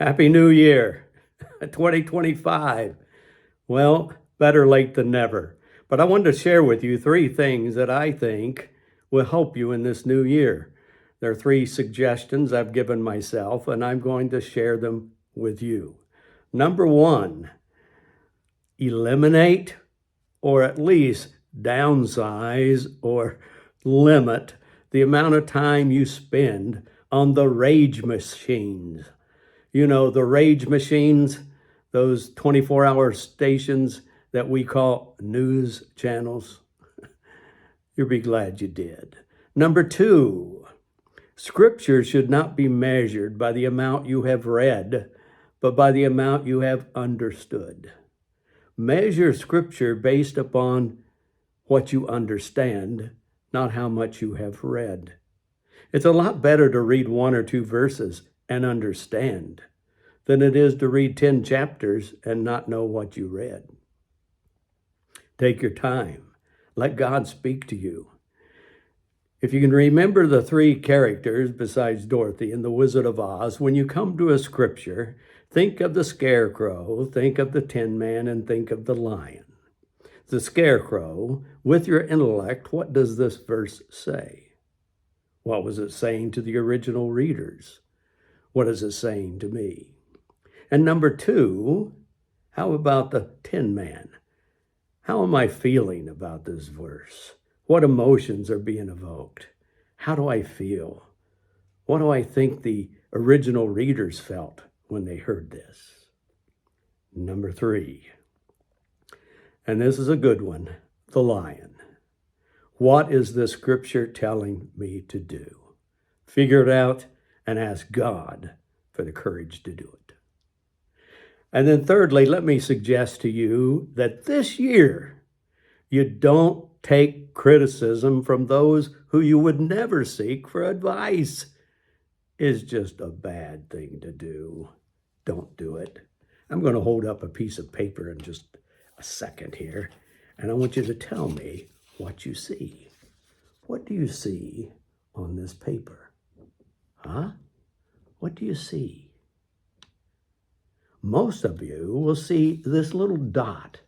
Happy New Year, 2025. Well, better late than never. But I wanted to share with you three things that I think will help you in this new year. There are three suggestions I've given myself, and I'm going to share them with you. Number one, eliminate or at least downsize or limit the amount of time you spend on the rage machines. You know, the rage machines, those 24-hour stations that we call news channels. You'll be glad you did. Number two, Scripture should not be measured by the amount you have read, but by the amount you have understood. Measure Scripture based upon what you understand, not how much you have read. It's a lot better to read one or two verses and understand than it is to read 10 chapters and not know what you read. Take your time. Let God speak to you. If you can remember the three characters besides Dorothy in The Wizard of Oz, when you come to a scripture, think of the Scarecrow, think of the Tin Man, and think of the lion. The Scarecrow, with your intellect, what does this verse say? What was it saying to the original readers? What is it saying to me? And number two, how about the Tin Man? How am I feeling about this verse? What emotions are being evoked? How do I feel? What do I think the original readers felt when they heard this? Number three, and this is a good one, the lion. What is the scripture telling me to do? Figure it out and ask God for the courage to do it. And then thirdly, let me suggest to you that this year, you don't take criticism from those who you would never seek for advice. It's just a bad thing to do. Don't do it. I'm going to hold up a piece of paper in just a second here, and I want you to tell me what you see. What do you see on this paper? Huh? What do you see? Most of you will see this little dot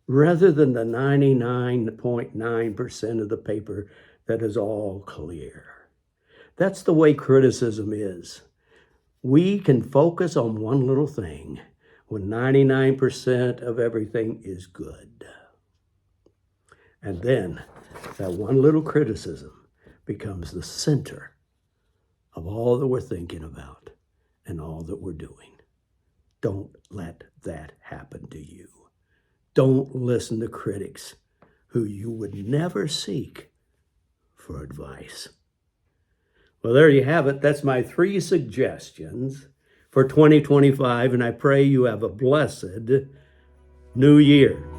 rather than the 99.9% of the paper that is all clear. That's the way criticism is. We can focus on one little thing when 99% of everything is good. And then that one little criticism becomes the center of all that we're thinking about and all that we're doing. Don't let that happen to you. Don't listen to critics who you would never seek for advice. Well, there you have it. That's my three suggestions for 2025, and I pray you have a blessed new year.